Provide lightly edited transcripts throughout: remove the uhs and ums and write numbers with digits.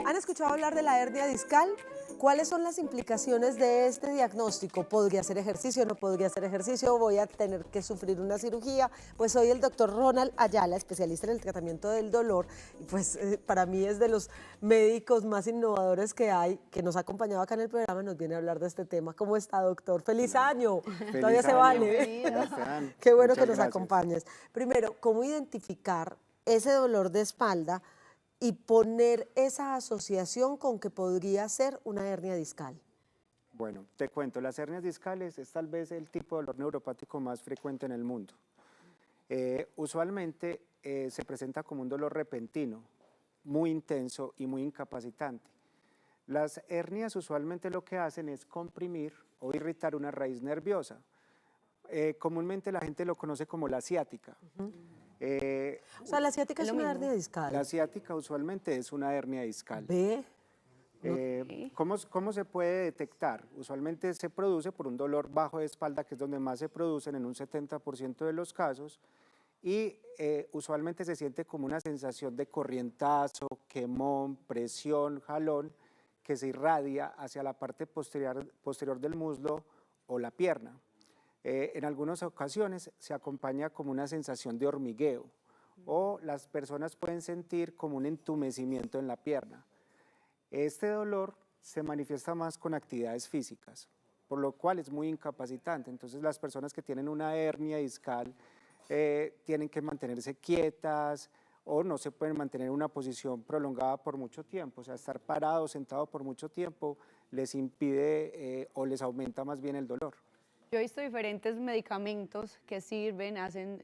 ¿Han escuchado hablar de la hernia discal? ¿Cuáles son las implicaciones de este diagnóstico? ¿Podría hacer ejercicio? ¿No podría hacer ejercicio? ¿Voy a tener que sufrir una cirugía? Pues hoy el doctor Ronald Ayala, especialista en el tratamiento del dolor, y pues para mí es de los médicos más innovadores que hay, que nos ha acompañado acá en el programa, nos viene a hablar de este tema. ¿Cómo está, doctor? ¡Feliz año! Feliz Todavía se año. vale. Sebastián, Qué bueno que muchas nos gracias. acompañes. Primero, ¿cómo identificar ese dolor de espalda y poner esa asociación con que podría ser una hernia discal? Bueno, te cuento, las hernias discales es tal vez el tipo de dolor neuropático más frecuente en el mundo. Usualmente se presenta como un dolor repentino, muy intenso y muy incapacitante. Las hernias usualmente lo que hacen es comprimir o irritar una raíz nerviosa. Comúnmente la gente lo conoce como la ciática. O sea, la ciática es una hernia discal. La ciática usualmente es una hernia discal. ¿Ve? ¿Cómo se puede detectar? Usualmente se produce por un dolor bajo de espalda, que es donde más se producen en un 70% de los casos, y usualmente se siente como una sensación de corrientazo, quemón, presión, jalón, que se irradia hacia la parte posterior del muslo o la pierna. En algunas ocasiones se acompaña como una sensación de hormigueo o las personas pueden sentir como un entumecimiento en la pierna. Este dolor se manifiesta más con actividades físicas, por lo cual es muy incapacitante. Entonces las personas que tienen una hernia discal tienen que mantenerse quietas o no se pueden mantener en una posición prolongada por mucho tiempo. O sea, estar parado o sentado por mucho tiempo les impide o les aumenta más bien el dolor. Yo he visto diferentes medicamentos que sirven, hacen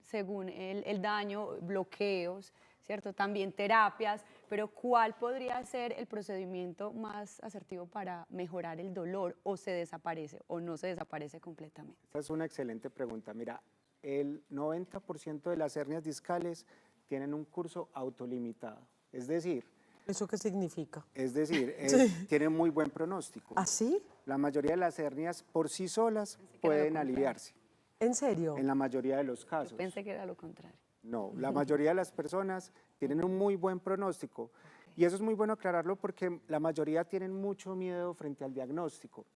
según el daño, bloqueos, ¿cierto? También terapias, pero ¿cuál podría ser el procedimiento más asertivo para mejorar el dolor? ¿O se desaparece o no se desaparece completamente? Esta es una excelente pregunta. Mira, el 90% de las hernias discales tienen un curso autolimitado, es decir, ¿Eso qué significa? tienen muy buen pronóstico. ¿Ah, sí? La mayoría de las hernias por sí solas pueden aliviarse. ¿En serio? En la mayoría de los casos. Yo pensé que era lo contrario. No, la mayoría de las personas tienen un muy buen pronóstico. Y eso es muy bueno aclararlo porque la mayoría tienen mucho miedo frente al diagnóstico.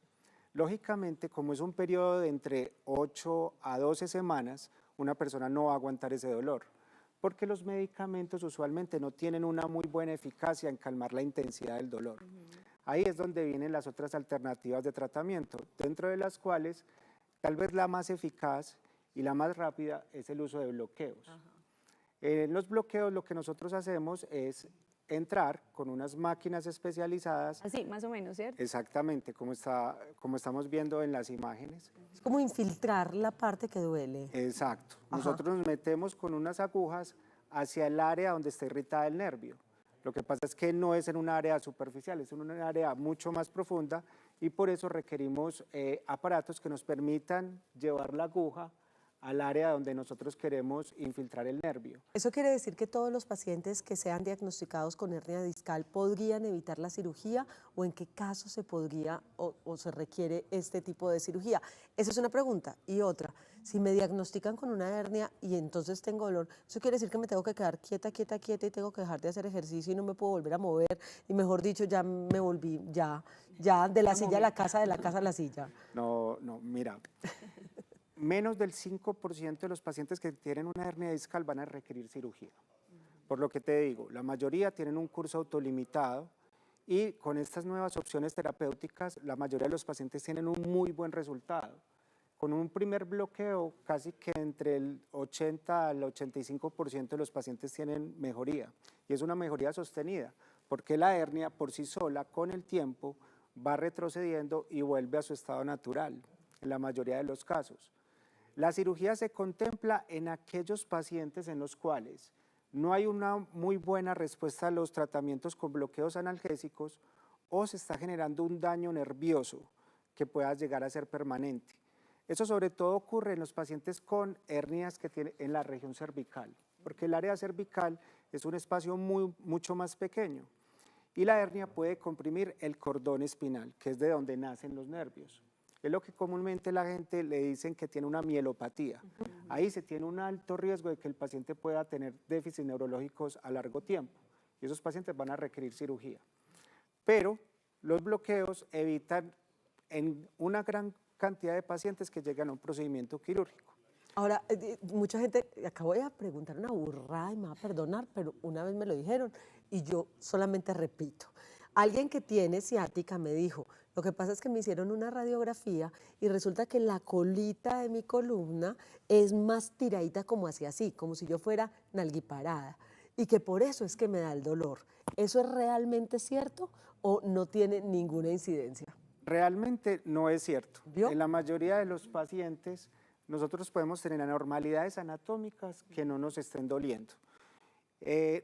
Lógicamente, como es un periodo de entre 8 a 12 semanas, una persona no va a aguantar ese dolor, porque los medicamentos usualmente no tienen una muy buena eficacia en calmar la intensidad del dolor. Ahí es donde vienen las otras alternativas de tratamiento, dentro de las cuales tal vez la más eficaz y la más rápida es el uso de bloqueos. En los bloqueos lo que nosotros hacemos es entrar con unas máquinas especializadas. Así, más o menos, ¿cierto? Exactamente, como estamos viendo en las imágenes. Es como infiltrar la parte que duele. Exacto. Ajá. Nosotros nos metemos con unas agujas hacia el área donde está irritada el nervio. Lo que pasa es que no es en un área superficial, es en un área mucho más profunda y por eso requerimos aparatos que nos permitan llevar la aguja al área donde nosotros queremos infiltrar el nervio. ¿Eso quiere decir que todos los pacientes que sean diagnosticados con hernia discal podrían evitar la cirugía o en qué caso se podría o se requiere este tipo de cirugía? Esa es una pregunta. Y otra, si me diagnostican con una hernia y entonces tengo dolor, ¿eso quiere decir que me tengo que quedar quieta y tengo que dejar de hacer ejercicio y no me puedo volver a mover? Y mejor dicho, ya me volví, ya de la silla a la casa, de la casa a la silla. No, mira. Menos del 5% de los pacientes que tienen una hernia discal van a requerir cirugía. Por lo que te digo, la mayoría tienen un curso autolimitado y con estas nuevas opciones terapéuticas, la mayoría de los pacientes tienen un muy buen resultado. Con un primer bloqueo, casi que entre el 80 al 85% de los pacientes tienen mejoría. Y es una mejoría sostenida, porque la hernia por sí sola, con el tiempo, va retrocediendo y vuelve a su estado natural, en la mayoría de los casos. La cirugía se contempla en aquellos pacientes en los cuales no hay una muy buena respuesta a los tratamientos con bloqueos analgésicos o se está generando un daño nervioso que pueda llegar a ser permanente. Eso sobre todo ocurre en los pacientes con hernias que tienen en la región cervical, porque el área cervical es un espacio mucho más pequeño y la hernia puede comprimir el cordón espinal, que es de donde nacen los nervios. Es lo que comúnmente la gente le dicen que tiene una mielopatía. Ahí se tiene un alto riesgo de que el paciente pueda tener déficits neurológicos a largo tiempo y esos pacientes van a requerir cirugía. Pero los bloqueos evitan en una gran cantidad de pacientes que llegan a un procedimiento quirúrgico. Ahora, mucha gente, acabo de preguntar una burrada y me va a perdonar, pero una vez me lo dijeron y yo solamente repito. Alguien que tiene ciática me dijo, lo que pasa es que me hicieron una radiografía y resulta que la colita de mi columna es más tiradita como hacia así, como si yo fuera nalguiparada, y que por eso es que me da el dolor. ¿Eso es realmente cierto o no tiene ninguna incidencia? Realmente no es cierto. ¿Vio? En la mayoría de los pacientes nosotros podemos tener anormalidades anatómicas que no nos estén doliendo.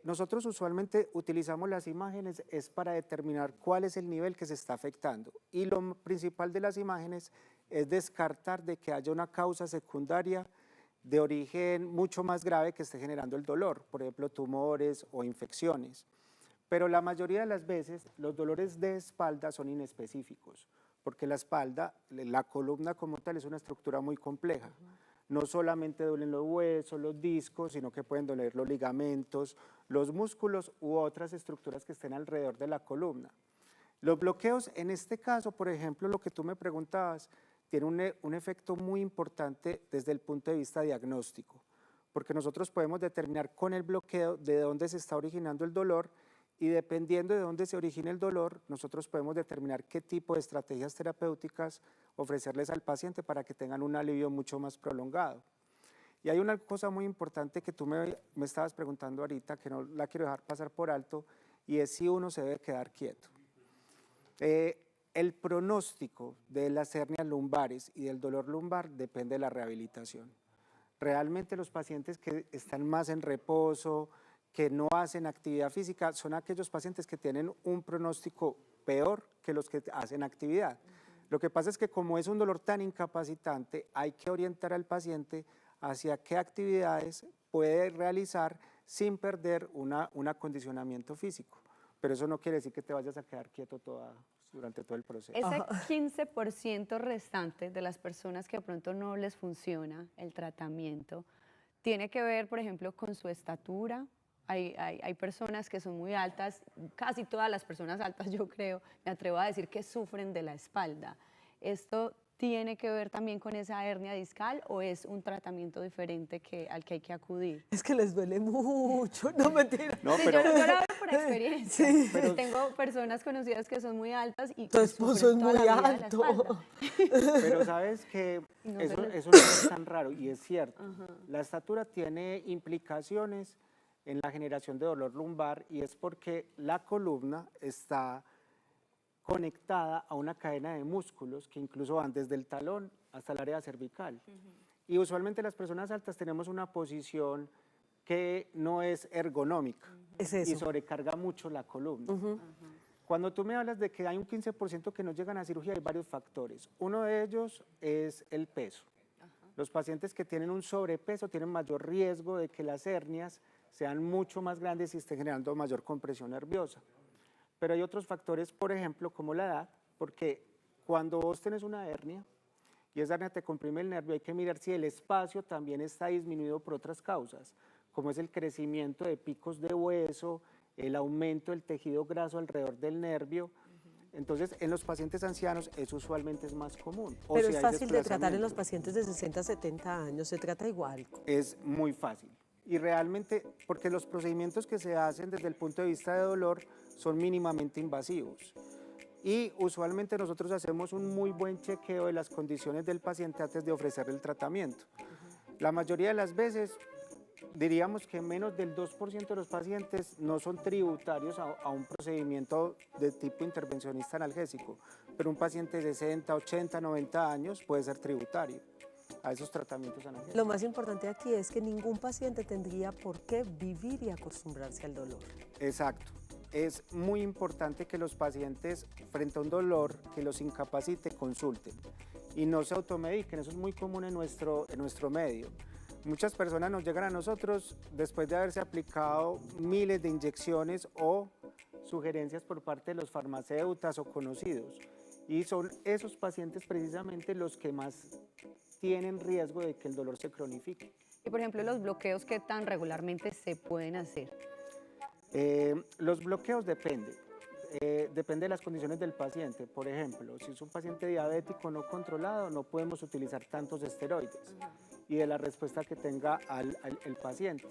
Nosotros usualmente utilizamos las imágenes es para determinar cuál es el nivel que se está afectando y lo principal de las imágenes es descartar de que haya una causa secundaria de origen mucho más grave que esté generando el dolor, por ejemplo tumores o infecciones. Pero la mayoría de las veces los dolores de espalda son inespecíficos, porque la espalda, la columna como tal es una estructura muy compleja. No solamente duelen los huesos, los discos, sino que pueden doler los ligamentos, los músculos u otras estructuras que estén alrededor de la columna. Los bloqueos, en este caso, por ejemplo, lo que tú me preguntabas, tiene un efecto muy importante desde el punto de vista diagnóstico, porque nosotros podemos determinar con el bloqueo de dónde se está originando el dolor y dependiendo de dónde se origine el dolor, nosotros podemos determinar qué tipo de estrategias terapéuticas ofrecerles al paciente para que tengan un alivio mucho más prolongado. Y hay una cosa muy importante que tú me estabas preguntando ahorita, que no la quiero dejar pasar por alto, y es si uno se debe quedar quieto. El pronóstico de las hernias lumbares y del dolor lumbar depende de la rehabilitación. Realmente los pacientes que están más en reposo, que no hacen actividad física, son aquellos pacientes que tienen un pronóstico peor que los que hacen actividad. Lo que pasa es que como es un dolor tan incapacitante, hay que orientar al paciente hacia qué actividades puede realizar sin perder un acondicionamiento físico. Pero eso no quiere decir que te vayas a quedar quieto durante todo el proceso. Ese 15% restante de las personas que de pronto no les funciona el tratamiento, tiene que ver, por ejemplo, con su estatura. Hay personas que son muy altas, casi todas las personas altas, yo creo, me atrevo a decir que sufren de la espalda. ¿Esto tiene que ver también con esa hernia discal o es un tratamiento diferente al que hay que acudir? Es que les duele mucho, no mentira. No, Sí, pero, yo lo hablo por experiencia. Sí. Pero- Tengo personas conocidas que son muy altas y Tu que esposo es sufren toda muy la vida de la alto. espalda. pero sabes que Y no se les- eso no es tan raro y es cierto. La estatura tiene implicaciones en la generación de dolor lumbar y es porque la columna está conectada a una cadena de músculos que incluso van desde el talón hasta el área cervical. Y usualmente las personas altas tenemos una posición que no es ergonómica Es y eso. sobrecarga mucho la columna. Cuando tú me hablas de que hay un 15% que no llegan a cirugía, hay varios factores. Uno de ellos es el peso. Los pacientes que tienen un sobrepeso tienen mayor riesgo de que las hernias sean mucho más grandes y estén generando mayor compresión nerviosa. Pero hay otros factores, por ejemplo, como la edad, porque cuando vos tenés una hernia y esa hernia te comprime el nervio, hay que mirar si el espacio también está disminuido por otras causas, como es el crecimiento de picos de hueso, el aumento del tejido graso alrededor del nervio. Entonces, en los pacientes ancianos eso usualmente es más común. O Pero si es hay fácil de tratar en los desplazamiento. pacientes de 60 a 70 años, se trata igual. Es muy fácil. Y realmente, porque los procedimientos que se hacen desde el punto de vista de dolor son mínimamente invasivos. Y usualmente nosotros hacemos un muy buen chequeo de las condiciones del paciente antes de ofrecer el tratamiento. La mayoría de las veces, diríamos que menos del 2% de los pacientes no son tributarios a un procedimiento de tipo intervencionista analgésico, pero un paciente de 60, 80, 90 años puede ser tributario a esos tratamientos analgésicos. Lo más importante aquí es que ningún paciente tendría por qué vivir y acostumbrarse al dolor. Exacto. Es muy importante que los pacientes, frente a un dolor que los incapacite, consulten y no se automediquen. Eso es muy común en nuestro medio. Muchas personas nos llegan a nosotros después de haberse aplicado miles de inyecciones o sugerencias por parte de los farmacéuticos o conocidos. Y son esos pacientes precisamente los que más tienen riesgo de que el dolor se cronifique. Y por ejemplo, los bloqueos, ¿qué tan regularmente se pueden hacer? Los bloqueos depende de las condiciones del paciente. Por ejemplo, si es un paciente diabético no controlado, no podemos utilizar tantos esteroides y de la respuesta que tenga el paciente.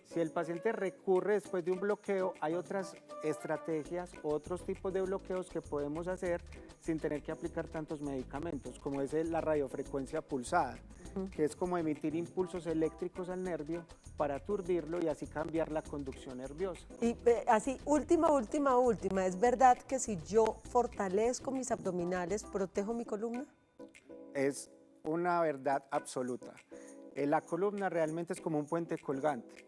Si el paciente recurre después de un bloqueo, hay otras estrategias, otros tipos de bloqueos que podemos hacer sin tener que aplicar tantos medicamentos, como es la radiofrecuencia pulsada, que es como emitir impulsos eléctricos al nervio para aturdirlo y así cambiar la conducción nerviosa. Y así, última, ¿es verdad que si yo fortalezco mis abdominales, protejo mi columna? Es una verdad absoluta. La columna realmente es como un puente colgante.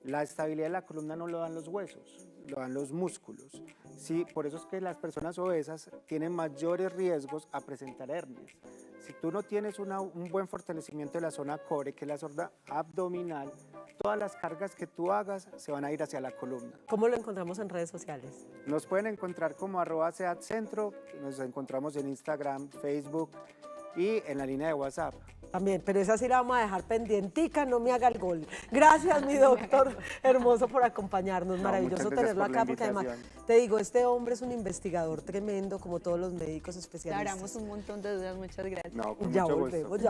La estabilidad de la columna no lo dan los huesos, lo dan los músculos. Sí, por eso es que las personas obesas tienen mayores riesgos a presentar hernias. Si tú no tienes un buen fortalecimiento de la zona core, que es la zona abdominal, todas las cargas que tú hagas se van a ir hacia la columna. ¿Cómo lo encontramos en redes sociales? Nos pueden encontrar como @SEATCentro, nos encontramos en Instagram, Facebook y en la línea de WhatsApp. También, pero esa sí la vamos a dejar pendientica, no me haga el gol. Gracias, mi doctor hermoso, por acompañarnos. No, Maravilloso muchas gracias tenerlo por la acá, porque además, invitación. te digo, este hombre es un investigador tremendo, como todos los médicos especialistas. Aclaramos un montón de dudas, muchas gracias. No, con Ya mucho volvemos, gusto. ya